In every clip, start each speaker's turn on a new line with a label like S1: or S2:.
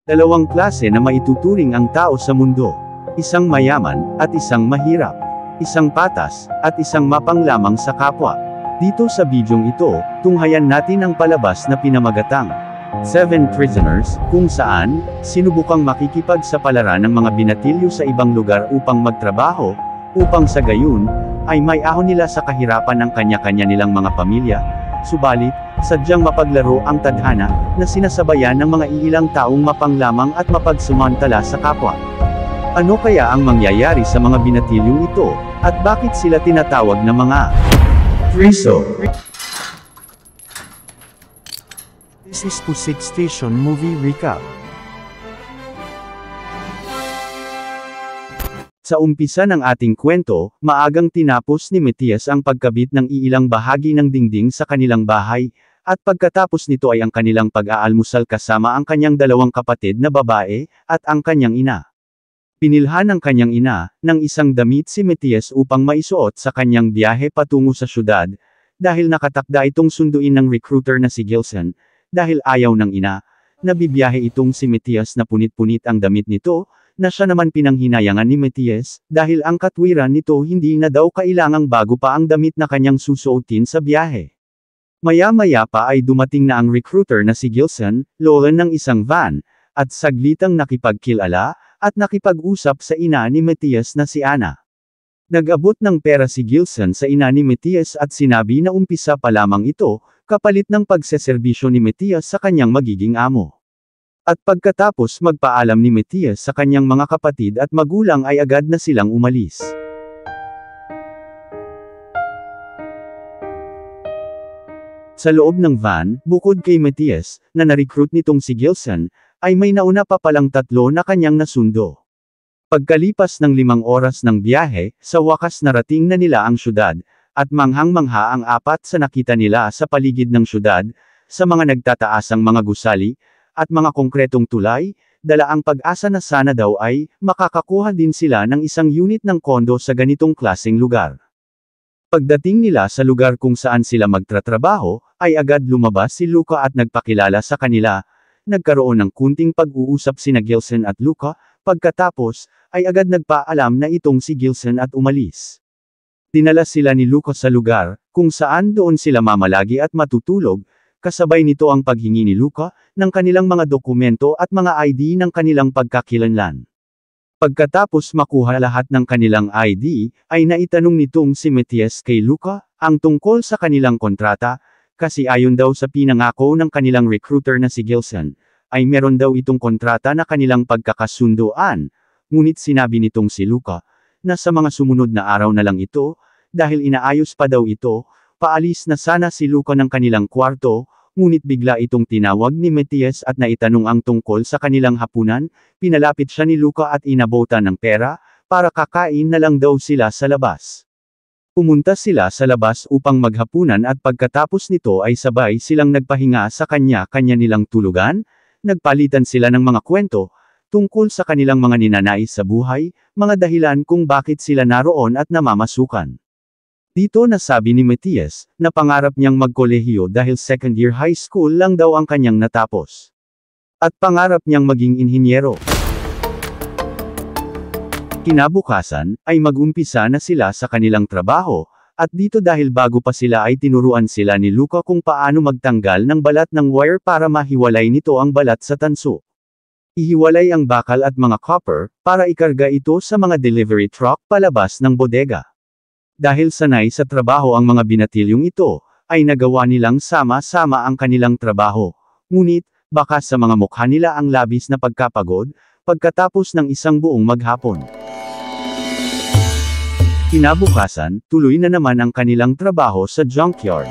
S1: Dalawang klase na maituturing ang tao sa mundo. Isang mayaman, at isang mahirap. Isang patas, at isang mapanglamang sa kapwa. Dito sa bidyong ito, tunghayan natin ang palabas na pinamagatang 7 Prisoners, kung saan, sinubukang makikipagsapalaran ng mga binatilyo sa ibang lugar upang magtrabaho, upang sa gayon, ay may ahon nila sa kahirapan ng kanya-kanya nilang mga pamilya, subalit, sadyang mapaglaro ang tadhana, na sinasabayan ng mga iilang taong mapanglamang at mapagsamantala sa kapwa. Ano kaya ang mangyayari sa mga binatilyong ito, at bakit sila tinatawag na mga Priso? This is Pusik Station Movie Recap. Sa umpisa ng ating kwento, maagang tinapos ni Matias ang pagkabit ng iilang bahagi ng dingding sa kanilang bahay, at pagkatapos nito ay ang kanilang pag-aalmusal kasama ang kanyang dalawang kapatid na babae, at ang kanyang ina. Pinilhan ng kanyang ina, ng isang damit si Matias upang maisuot sa kanyang biyahe patungo sa syudad, dahil nakatakda itong sunduin ng recruiter na si Gilson, dahil ayaw ng ina, nabibiyahe itong si Matias na punit-punit ang damit nito, na siya naman pinanghinayangan ni Matias, dahil ang katwiran nito hindi na daw kailangang bago pa ang damit na kanyang susuotin sa biyahe. Maya-maya pa ay dumating na ang recruiter na si Gilson, loolan ng isang van, at saglitang nakipagkilala, at nakipag-usap sa ina ni Matias na si Ana. Nag-abot ng pera si Gilson sa ina ni Matias at sinabi na umpisa pa lamang ito, kapalit ng pagseserbisyo ni Matias sa kanyang magiging amo. At pagkatapos magpaalam ni Matias sa kanyang mga kapatid at magulang ay agad na silang umalis. Sa loob ng van, bukod kay Matias, na na-recruit nitong si Gilson, ay may nauna pa palang 3 na kanyang nasundo. Pagkalipas ng 5 oras ng biyahe, sa wakas narating na nila ang syudad, at manghang-mangha ang 4 sa nakita nila sa paligid ng syudad, sa mga nagtataasang mga gusali, at mga konkretong tulay, dala ang pag-asa na sana daw ay, makakakuha din sila ng isang unit ng kondo sa ganitong klaseng lugar. Pagdating nila sa lugar kung saan sila magtratrabaho, ay agad lumabas si Luca at nagpakilala sa kanila. Nagkaroon ng kunting pag-uusap sina Gilson at Luca, pagkatapos, ay agad nagpaalam na itong si Gilson at umalis. Dinala sila ni Luca sa lugar, kung saan doon sila mamalagi at matutulog, kasabay nito ang paghingi ni Luca, ng kanilang mga dokumento at mga ID ng kanilang pagkakilanlan. Pagkatapos makuha lahat ng kanilang ID, ay naitanong nitong si Matias kay Luca, ang tungkol sa kanilang kontrata, kasi ayon daw sa pinangako ng kanilang recruiter na si Gilson, ay meron daw itong kontrata na kanilang pagkakasunduan, ngunit sinabi nitong si Luca, na sa mga sumunod na araw na lang ito, dahil inaayos pa daw ito, paalis na sana si Luca ng kanilang kwarto, ngunit bigla itong tinawag ni Matias at naitanong ang tungkol sa kanilang hapunan, pinalapit siya ni Luca at inabotan ng pera, para kakain na lang daw sila sa labas. Pumunta sila sa labas upang maghapunan at pagkatapos nito ay sabay silang nagpahinga sa kanya-kanya nilang tulugan, nagpalitan sila ng mga kwento, tungkol sa kanilang mga ninanais sa buhay, mga dahilan kung bakit sila naroon at namamasukan. Dito nasabi ni Matias, na pangarap niyang magkolehiyo dahil second year high school lang daw ang kanyang natapos. At pangarap niyang maging inhinyero. Kinabukasan, ay mag-umpisa na sila sa kanilang trabaho, at dito dahil bago pa sila ay tinuruan sila ni Luca kung paano magtanggal ng balat ng wire para mahiwalay nito ang balat sa tanso. Ihiwalay ang bakal at mga copper, para ikarga ito sa mga delivery truck palabas ng bodega. Dahil sanay sa trabaho ang mga binatilyong ito, ay nagawa nilang sama-sama ang kanilang trabaho. Ngunit, baka sa mga mukha nila ang labis na pagkapagod, pagkatapos ng isang buong maghapon. Kinabukasan, tuloy na naman ang kanilang trabaho sa junkyard.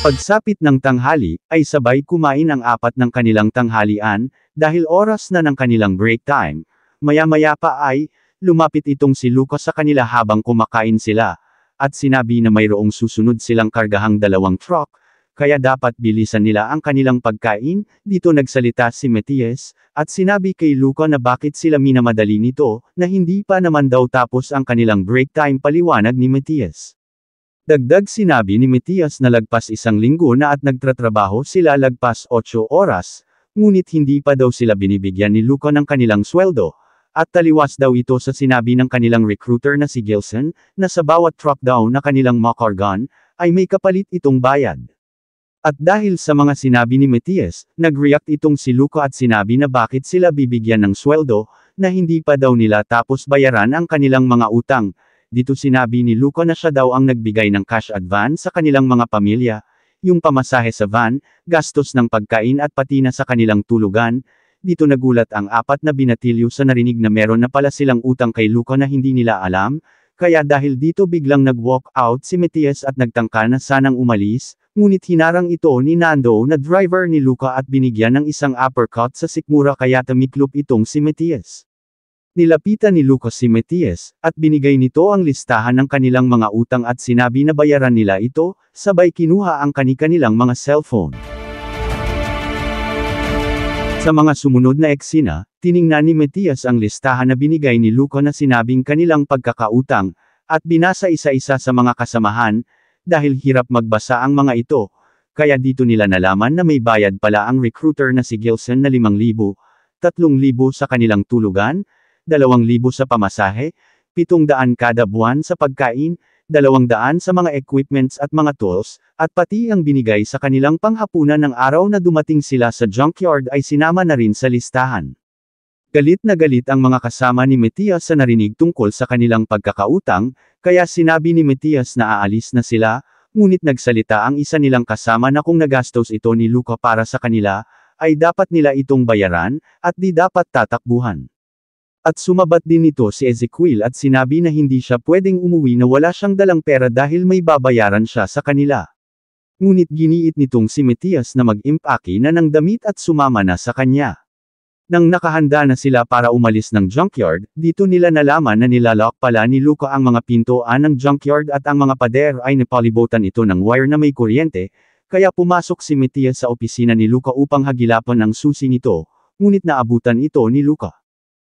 S1: Pagsapit ng tanghali, ay sabay kumain ang 4 ng kanilang tanghalian, dahil oras na ng kanilang break time. Maya-maya pa ay, lumapit itong si Luca sa kanila habang kumakain sila, at sinabi na mayroong susunod silang kargahang 2 truck, kaya dapat bilisan nila ang kanilang pagkain. Dito nagsalita si Matias, at sinabi kay Luca na bakit sila minamadali nito, na hindi pa naman daw tapos ang kanilang break time paliwanag ni Matias. Dagdag sinabi ni Matias na lagpas 1 linggo na at nagtratrabaho sila lagpas 8 oras, ngunit hindi pa daw sila binibigyan ni Luca ng kanilang sweldo, at taliwas daw ito sa sinabi ng kanilang recruiter na si Gilson, na sa bawat truck daw na kanilang makargan, ay may kapalit itong bayad. At dahil sa mga sinabi ni Matias, nag-react itong si Luca at sinabi na bakit sila bibigyan ng sweldo, na hindi pa daw nila tapos bayaran ang kanilang mga utang. Dito sinabi ni Luca na siya daw ang nagbigay ng cash advance sa kanilang mga pamilya, yung pamasahe sa van, gastos ng pagkain at pati na sa kanilang tulugan. Dito nagulat ang 4 na binatilyo sa narinig na meron na pala silang utang kay Luca na hindi nila alam, kaya dahil dito biglang nag-walk out si Matias at nagtangka na sanang umalis, ngunit hinarang ito ni Nando na driver ni Luca at binigyan ng isang uppercut sa sikmura kaya tumiklop itong si Matias. Nilapitan ni Luca si Matias, at binigay nito ang listahan ng kanilang mga utang at sinabi na bayaran nila ito, sabay kinuha ang kani-kanilang mga cellphone. Sa mga sumunod na eksena, tiningnan ni Matias ang listahan na binigay ni Luca na sinabing kanilang pagkakautang, at binasa isa-isa sa mga kasamahan, dahil hirap magbasa ang mga ito, kaya dito nila nalaman na may bayad pala ang recruiter na si Gilson na 5,000, 3,000 sa kanilang tulugan, 2,000 sa pamasahe, 700 kada buwan sa pagkain, 200 sa mga equipments at mga tools, at pati ang binigay sa kanilang panghapunan ng araw na dumating sila sa junkyard ay sinama na rin sa listahan. Galit na galit ang mga kasama ni Matias sa narinig tungkol sa kanilang pagkakautang, kaya sinabi ni Matias na aalis na sila, ngunit nagsalita ang isa nilang kasama na kung nagastos ito ni Luca para sa kanila, ay dapat nila itong bayaran, at di dapat tatakbuhan. At sumabat din nito si Ezequiel at sinabi na hindi siya pwedeng umuwi na wala siyang dalang pera dahil may babayaran siya sa kanila. Ngunit giniit nitong si Matias na mag-impake na ng damit at sumama na sa kanya. Nang nakahanda na sila para umalis ng junkyard, dito nila nalaman na nilalock pala ni Luca ang mga pintuan ng junkyard at ang mga pader ay napalibutan ito ng wire na may kuryente, kaya pumasok si Matias sa opisina ni Luca upang hagilapan ang susi nito, ngunit naabutan ito ni Luca.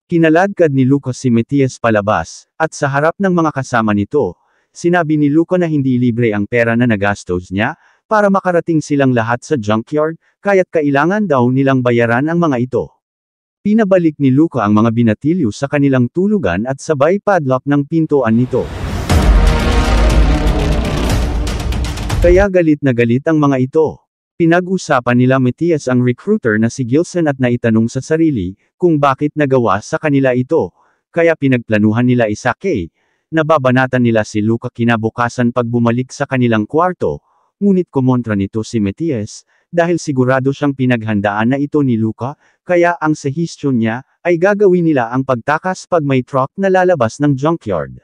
S1: Kinaladkad ni Luca si Matias palabas, at sa harap ng mga kasama nito, sinabi ni Luca na hindi libre ang pera na nagastos niya, para makarating silang lahat sa junkyard, kaya't kailangan daw nilang bayaran ang mga ito. Pinabalik ni Luca ang mga binatilyo sa kanilang tulugan at sabay padlock ng pintuan nito. Kaya galit na galit ang mga ito. Pinag-usapan nila Matias ang recruiter na si Gilson at naitanong sa sarili, kung bakit nagawa sa kanila ito, kaya pinagplanuhan nila isake, nababanatan nila si Luca kinabukasan pag bumalik sa kanilang kwarto, ngunit kumontra nito si Matias, dahil sigurado siyang pinaghandaan na ito ni Luca, kaya ang suggestion niya, ay gagawin nila ang pagtakas pag may truck na lalabas ng junkyard.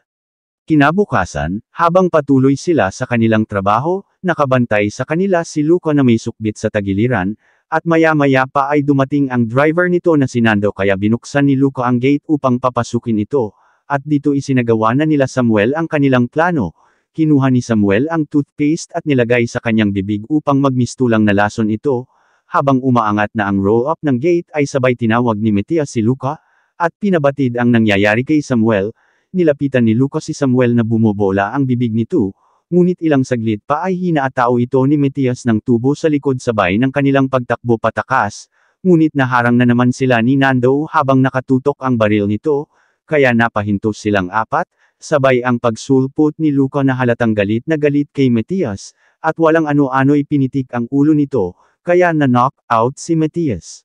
S1: Kinabukasan, habang patuloy sila sa kanilang trabaho, nakabantay sa kanila si Luca na may sukbit sa tagiliran, at maya-maya pa ay dumating ang driver nito na si Nando kaya binuksan ni Luca ang gate upang papasukin ito, at dito isinagawa na nila Samuel ang kanilang plano. Kinuha ni Samuel ang toothpaste at nilagay sa kanyang bibig upang magmistulang na lason ito, habang umaangat na ang roll-up ng gate ay sabay tinawag ni Matias si Luca, at pinabatid ang nangyayari kay Samuel. Nilapitan ni Luca si Samuel na bumobola ang bibig nito, ngunit ilang saglit pa ay hinaatao ito ni Matias ng tubo sa likod sabay ng kanilang pagtakbo patakas, ngunit naharang na naman sila ni Nando habang nakatutok ang baril nito, kaya napahintos silang 4, sabay ang pagsulpot ni Luca na halatang galit na galit kay Matias, at walang ano-ano'y pinitik ang ulo nito, kaya na-knock out si Matias.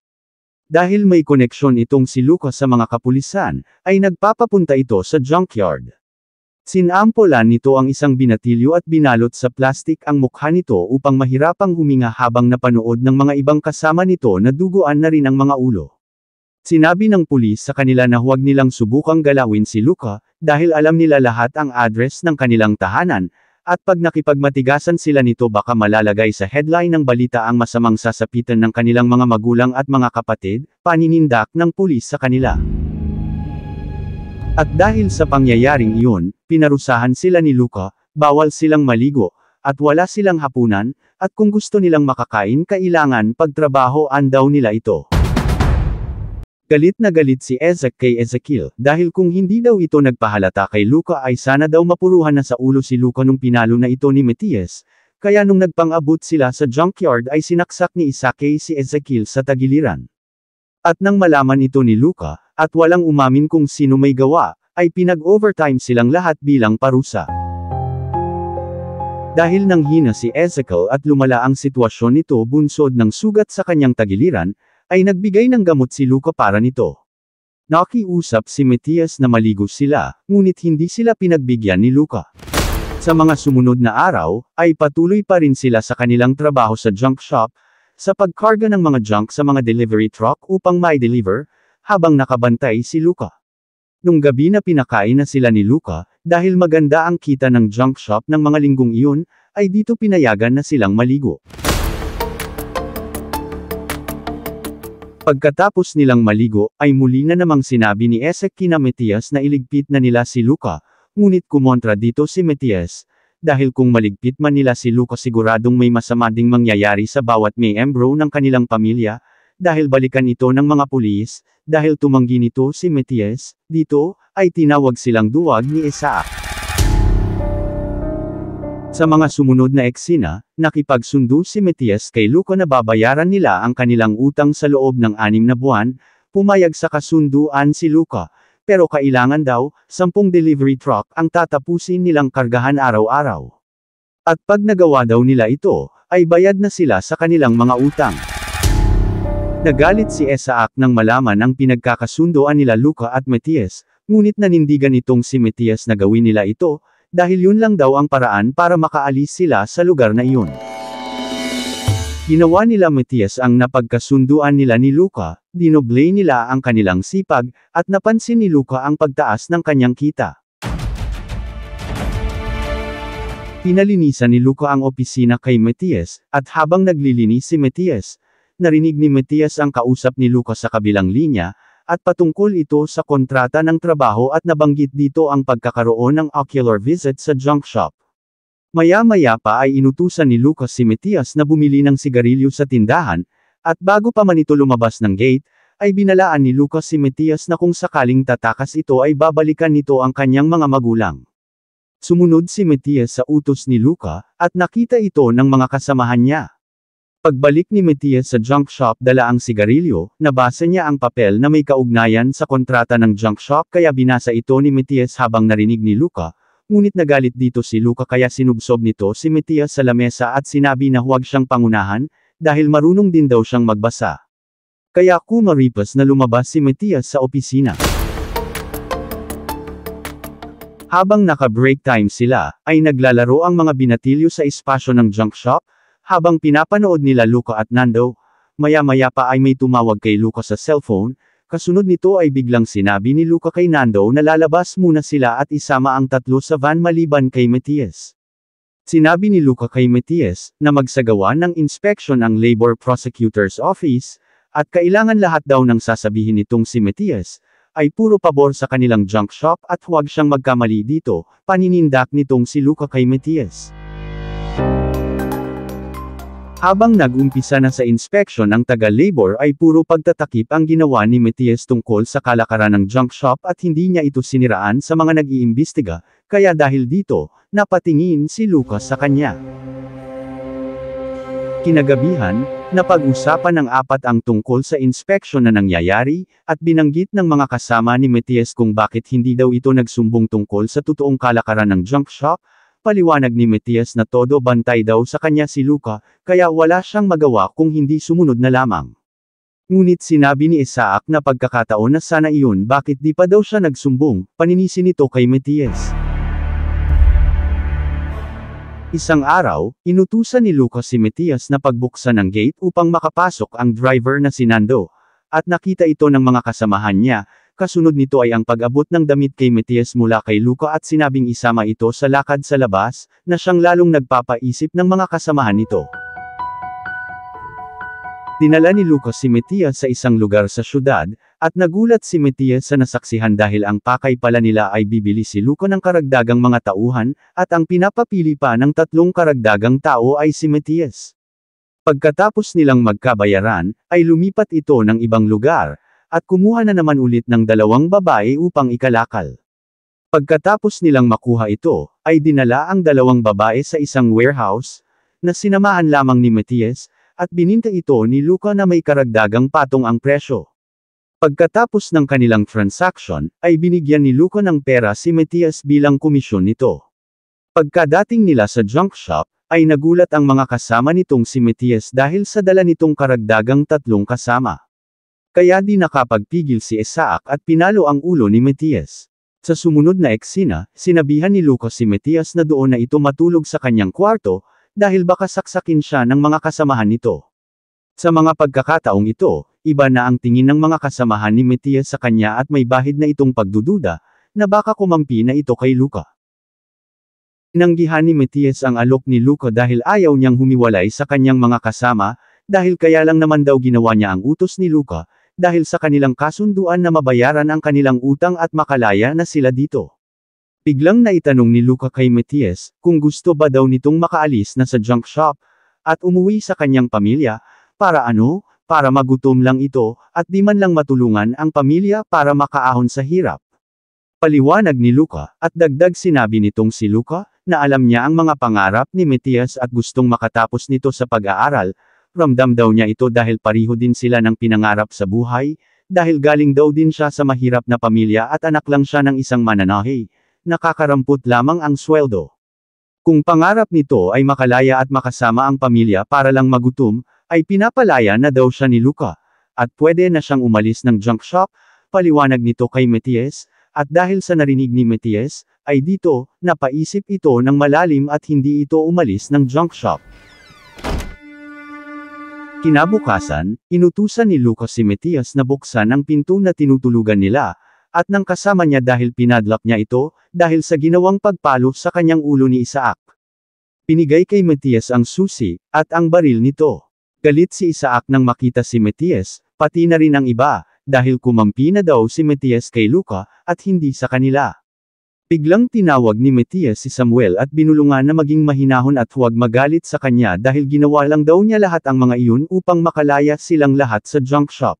S1: Dahil may koneksyon itong si Luca sa mga kapulisan, ay nagpapapunta ito sa junkyard. Sinampolan nito ang isang binatilyo at binalot sa plastik ang mukha nito upang mahirapang huminga habang napanood ng mga ibang kasama nito na duguan na rin ang mga ulo. Sinabi ng pulis sa kanila na huwag nilang subukang galawin si Luca, dahil alam nila lahat ang address ng kanilang tahanan, at pag nakipagmatigasan sila nito baka malalagay sa headline ng balita ang masamang sasapitan ng kanilang mga magulang at mga kapatid, paninindak ng pulis sa kanila. At dahil sa pangyayaring iyon, pinarusahan sila ni Luca, bawal silang maligo, at wala silang hapunan, at kung gusto nilang makakain kailangan pagtrabahoan daw nila ito. Galit na galit si Ezek kay Ezekiel, dahil kung hindi daw ito nagpahalata kay Luka ay sana daw mapuruhan na sa ulo si Luka nung pinalo na ito ni Matias, kaya nung nagpang-abot sila sa junkyard ay sinaksak ni Isake si Ezekiel sa tagiliran. At nang malaman ito ni Luka, at walang umamin kung sino may gawa, ay pinag-overtime silang lahat bilang parusa. Dahil nanghina si Ezekiel at lumala ang sitwasyon nito bunsod ng sugat sa kanyang tagiliran, ay nagbigay ng gamot si Luka para nito. Nakiusap si Matias na maligo sila, ngunit hindi sila pinagbigyan ni Luka. Sa mga sumunod na araw, ay patuloy pa rin sila sa kanilang trabaho sa junk shop, sa pagkarga ng mga junk sa mga delivery truck upang mai-deliver, habang nakabantay si Luka. Nung gabi na pinakain na sila ni Luka, dahil maganda ang kita ng junk shop ng mga linggong iyon, ay dito pinayagan na silang maligo. Pagkatapos nilang maligo, ay muli na namang sinabi ni Ezek kina Matias na iligpit na nila si Luka, ngunit kumontra dito si Matias, dahil kung maligpit man nila si Luka siguradong may masama ding mangyayari sa bawat miyembro ng kanilang pamilya, dahil balikan ito ng mga pulis, dahil tumanggi nito si Matias, dito, ay tinawag silang duwag ni Isaac. Sa mga sumunod na eksena, nakipagsundo si Matias kay Luka na babayaran nila ang kanilang utang sa loob ng 6 na buwan, pumayag sa kasunduan si Luka, pero kailangan daw, 10 delivery truck ang tatapusin nilang kargahan araw-araw. At pag nagawa daw nila ito, ay bayad na sila sa kanilang mga utang. Nagalit si Isaac nang malaman ang pinagkakasundoan nila Luka at Matias, ngunit nanindigan itong si Matias na gawin nila ito, dahil yun lang daw ang paraan para makaalis sila sa lugar na iyon. Ginawa nila Matias ang napagkasunduan nila ni Luka, dinoble nila ang kanilang sipag, at napansin ni Luka ang pagtaas ng kanyang kita. Pinalinisan ni Luka ang opisina kay Matias, at habang naglilinis si Matias, narinig ni Matias ang kausap ni Luka sa kabilang linya, at patungkol ito sa kontrata ng trabaho at nabanggit dito ang pagkakaroon ng ocular visit sa junk shop. Maya-maya pa ay inutusan ni Lucas si Matias na bumili ng sigarilyo sa tindahan, at bago pa man ito lumabas ng gate, ay binalaan ni Lucas si Matias na kung sakaling tatakas ito ay babalikan nito ang kanyang mga magulang. Sumunod si Matias sa utos ni Luka, at nakita ito ng mga kasamahan niya. Pagbalik ni Matias sa junk shop dala ang sigarilyo, nabasa niya ang papel na may kaugnayan sa kontrata ng junk shop kaya binasa ito ni Matias habang narinig ni Luka, ngunit nagalit dito si Luka kaya sinubsob nito si Matias sa lamesa at sinabi na huwag siyang pangunahan, dahil marunong din daw siyang magbasa. Kaya kumaripas na lumabas si Matias sa opisina. Habang naka-break time sila, ay naglalaro ang mga binatilyo sa espasyo ng junk shop, habang pinapanood nila Luka at Nando, maya-maya pa ay may tumawag kay Luka sa cellphone, kasunod nito ay biglang sinabi ni Luka kay Nando na lalabas muna sila at isama ang tatlo sa van maliban kay Matias. Sinabi ni Luka kay Matias, na magsagawa ng inspection ang Labor Prosecutor's Office, at kailangan lahat daw ng sasabihin nitong si Matias, ay puro pabor sa kanilang junk shop at huwag siyang magkamali dito, paninindak nitong si Luka kay Matias. Habang nag-umpisa na sa inspection ang taga-labor ay puro pagtatakip ang ginawa ni Matias tungkol sa kalakaran ng junk shop at hindi niya ito siniraan sa mga nag-iimbestiga, kaya dahil dito, napatingin si Lucas sa kanya. Kinagabihan, napag-usapan ng apat ang tungkol sa inspection na nangyayari, at binanggit ng mga kasama ni Matias kung bakit hindi daw ito nagsumbong tungkol sa totoong kalakaran ng junk shop. Paliwanag ni Matias na todo bantay daw sa kanya si Luka, kaya wala siyang magawa kung hindi sumunod na lamang. Ngunit sinabi ni Isaac na pagkakataon na sana iyon bakit di pa daw siya nagsumbong, paninisi nito kay Matias. Isang araw, inutusan ni Lucas si Matias na pagbuksan ng gate upang makapasok ang driver na si Nando, at nakita ito ng mga kasamahan niya. Kasunod nito ay ang pag-abot ng damit kay Matias mula kay Luka at sinabing isama ito sa lakad sa labas, na siyang lalong nagpapaisip ng mga kasamahan nito. Dinala ni Lucas si Matias sa isang lugar sa syudad, at nagulat si Matias sa nasaksihan dahil ang pakay pala nila ay bibili si Luka ng karagdagang mga tauhan, at ang pinapapili pa ng 3 karagdagang tao ay si Matias. Pagkatapos nilang magkabayaran, ay lumipat ito ng ibang lugar, at kumuha na naman ulit ng 2 babae upang ikalakal. Pagkatapos nilang makuha ito, ay dinala ang 2 babae sa isang warehouse, na sinamahan lamang ni Matias, at bininta ito ni Luca na may karagdagang patong ang presyo. Pagkatapos ng kanilang transaction, ay binigyan ni Luca ng pera si Matias bilang komisyon nito. Pagkadating nila sa junk shop, ay nagulat ang mga kasama nitong si Matias dahil sa dala nitong karagdagang 3 kasama. Kaya di nakapagpigil si Isaac at pinalo ang ulo ni Matias. Sa sumunod na eksena, sinabihan ni Luca si Matias na doon na ito matulog sa kanyang kwarto, dahil baka saksakin siya ng mga kasamahan nito. Sa mga pagkakataong ito, iba na ang tingin ng mga kasamahan ni Matias sa kanya at may bahid na itong pagdududa, na baka kumampi na ito kay Luca. Tinanggihan ni Matias ang alok ni Luca dahil ayaw niyang humiwalay sa kanyang mga kasama, dahil kaya lang naman daw ginawa niya ang utos ni Luca, dahil sa kanilang kasunduan na mabayaran ang kanilang utang at makalaya na sila dito. Biglang naitanong ni Luca kay Matias, kung gusto ba daw nitong makaalis na sa junk shop, at umuwi sa kanyang pamilya, para ano, para magutom lang ito, at di man lang matulungan ang pamilya para makaahon sa hirap. Paliwanag ni Luca, at dagdag sinabi nitong si Luca, na alam niya ang mga pangarap ni Matias at gustong makatapos nito sa pag-aaral. Ramdam daw niya ito dahil pariho din sila ng pinangarap sa buhay, dahil galing daw din siya sa mahirap na pamilya at anak lang siya ng isang mananahi, nakakarampot lamang ang sweldo. Kung pangarap nito ay makalaya at makasama ang pamilya para lang magutom, ay pinapalaya na daw siya ni Luca, at pwede na siyang umalis ng junk shop, paliwanag nito kay Matias, at dahil sa narinig ni Matias, ay dito, napaisip ito ng malalim at hindi ito umalis ng junk shop. Kinabukasan, inutusan ni Luca si Matias na buksan ang pinto na tinutulugan nila, at nang kasama niya dahil pinadlock niya ito, dahil sa ginawang pagpalo sa kanyang ulo ni Isaac. Pinigay kay Matias ang susi, at ang baril nito. Galit si Isaac nang makita si Matias, pati na rin ang iba, dahil kumampi na daw si Matias kay Luca, at hindi sa kanila. Biglang tinawag ni Matias si Samuel at binulungan na maging mahinahon at huwag magalit sa kanya dahil ginawa lang daw niya lahat ang mga iyon upang makalaya silang lahat sa junk shop.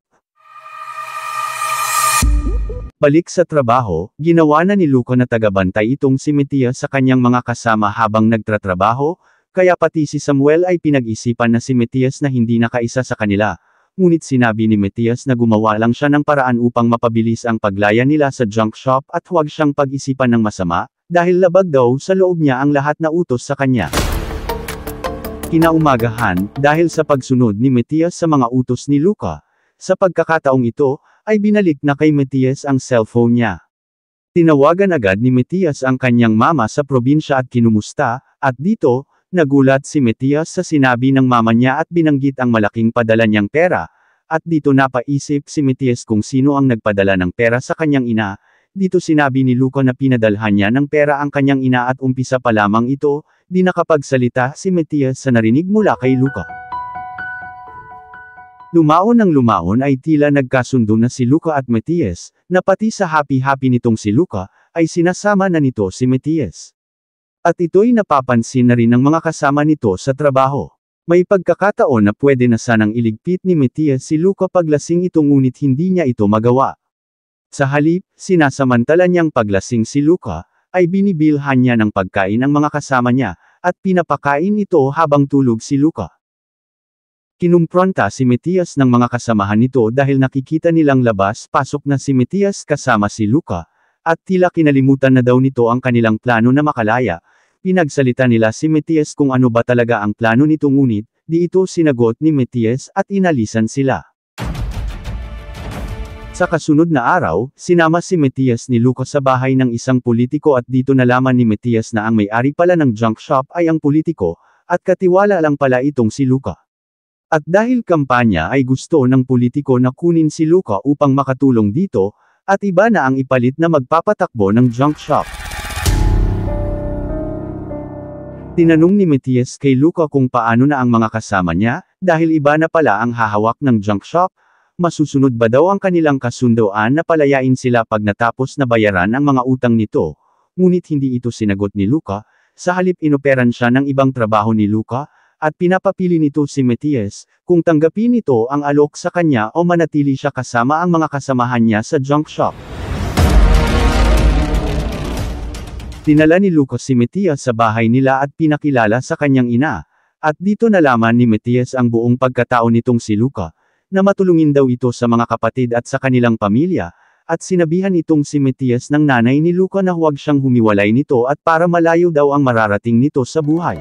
S1: Balik sa trabaho, ginawa na ni Luca na tagabantay itong si Matias sa kanyang mga kasama habang nagtratrabaho, kaya pati si Samuel ay pinag-isipan na si Matias na hindi nakaisa sa kanila. Ngunit sinabi ni Matias na gumawa lang siya ng paraan upang mapabilis ang paglaya nila sa junk shop at huwag siyang pag-isipan ng masama, dahil labag daw sa loob niya ang lahat na utos sa kanya. Kinaumagahan, dahil sa pagsunod ni Matias sa mga utos ni Luca, sa pagkakataong ito, ay binalik na kay Matias ang cellphone niya. Tinawagan agad ni Matias ang kanyang mama sa probinsya at kinumusta, at dito, nagulat si Matias sa sinabi ng mama niya at binanggit ang malaking padala niyang pera, at dito napaisip si Matias kung sino ang nagpadala ng pera sa kanyang ina. Dito sinabi ni Luca na pinadalhan niya ng pera ang kanyang ina at umpisa pa lamang ito, di nakapagsalita si Matias sa narinig mula kay Luca. Lumaon ng lumaon ay tila nagkasundo na si Luca at Matias, na pati sa happy-happy nitong si Luca, ay sinasama na nito si Matias. At ito'y napapansin na rin ng mga kasama nito sa trabaho. May pagkakataon na pwede na sanang iligpit ni Matias si Luca paglasing ito ngunit hindi niya ito magawa. Sa halip, sinasamantala niyang paglasing si Luca, ay binibilhan niya ng pagkain ang mga kasama niya, at pinapakain ito habang tulog si Luca. Kinumpronta si Matias ng mga kasamahan nito dahil nakikita nilang labas-pasok na si Matias kasama si Luca, at tila kinalimutan na daw nito ang kanilang plano na makalaya. Pinagsalita nila si Matias kung ano ba talaga ang plano nito ngunit, di ito sinagot ni Matias at inalisan sila. Sa kasunod na araw, sinama si Matias ni Luca sa bahay ng isang politiko at dito nalaman ni Matias na ang may-ari pala ng junk shop ay ang politiko, at katiwala lang pala itong si Luca. At dahil kampanya ay gusto ng politiko na kunin si Luca upang makatulong dito, at iba na ang ipalit na magpapatakbo ng junk shop. Tinanong ni Matias kay Luca kung paano na ang mga kasama niya, dahil iba na pala ang hahawak ng junk shop, masusunod ba daw ang kanilang kasunduan na palayain sila pag natapos na bayaran ang mga utang nito, ngunit hindi ito sinagot ni Luca, sa halip inoperan siya ng ibang trabaho ni Luca, at pinapapili nito si Matias, kung tanggapin nito ang alok sa kanya o manatili siya kasama ang mga kasamahan niya sa junk shop. Dinala ni Lucas si Matias sa bahay nila at pinakilala sa kanyang ina, at dito nalaman ni Matias ang buong pagkatao nitong si Luca, na matulungin daw ito sa mga kapatid at sa kanilang pamilya, at sinabihan itong si Matias ng nanay ni Luca na huwag siyang humiwalay nito at para malayo daw ang mararating nito sa buhay.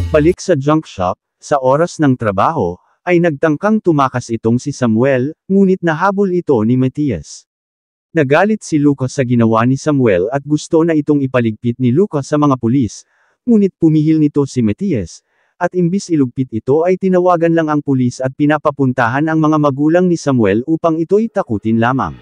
S1: Balik sa junk shop, sa oras ng trabaho, ay nagtangkang tumakas itong si Samuel, ngunit nahabol ito ni Matias. Nagalit si Lucas sa ginawa ni Samuel at gusto na itong ipaligpit ni Lucas sa mga pulis, ngunit pumihil nito si Matias, at imbis ilugpit ito ay tinawagan lang ang pulis at pinapapuntahan ang mga magulang ni Samuel upang ito'y takutin lamang.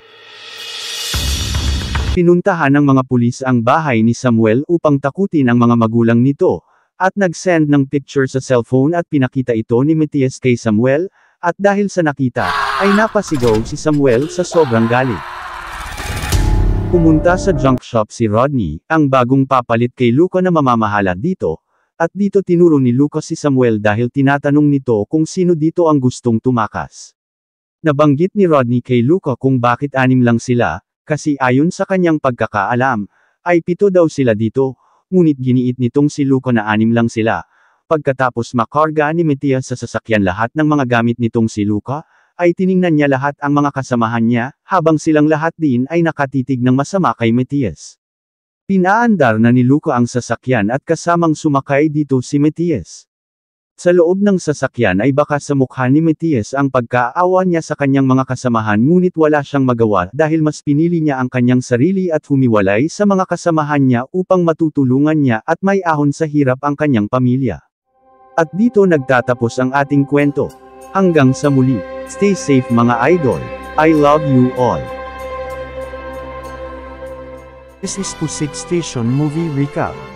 S1: Pinuntahan ng mga pulis ang bahay ni Samuel upang takutin ang mga magulang nito, at nag-send ng picture sa cellphone at pinakita ito ni Matias kay Samuel, at dahil sa nakita, ay napasigaw si Samuel sa sobrang galit. Pumunta sa junk shop si Rodney, ang bagong papalit kay Luca na mamamahala dito, at dito tinuro ni Lucas si Samuel dahil tinatanong nito kung sino dito ang gustong tumakas. Nabanggit ni Rodney kay Luca kung bakit 6 lang sila, kasi ayon sa kanyang pagkakaalam, ay 7 daw sila dito, ngunit giniit nitong si Luca na 6 lang sila. Pagkatapos makarga ni Matias sa sasakyan lahat ng mga gamit nitong si Luca, ay tiningnan niya lahat ang mga kasamahan niya, habang silang lahat din ay nakatitig ng masama kay Matias. Pinaandar na ni Luca ang sasakyan at kasamang sumakay dito si Matias. Sa loob ng sasakyan ay baka sa mukha ni Matias ang pagkaawa niya sa kanyang mga kasamahan ngunit wala siyang magawa dahil mas pinili niya ang kanyang sarili at humiwalay sa mga kasamahan niya upang matutulungan niya at may ahon sa hirap ang kanyang pamilya. At dito nagtatapos ang ating kwento. Hanggang sa muli, stay safe mga idol. I love you all. This is Pusik Station Movie Recap.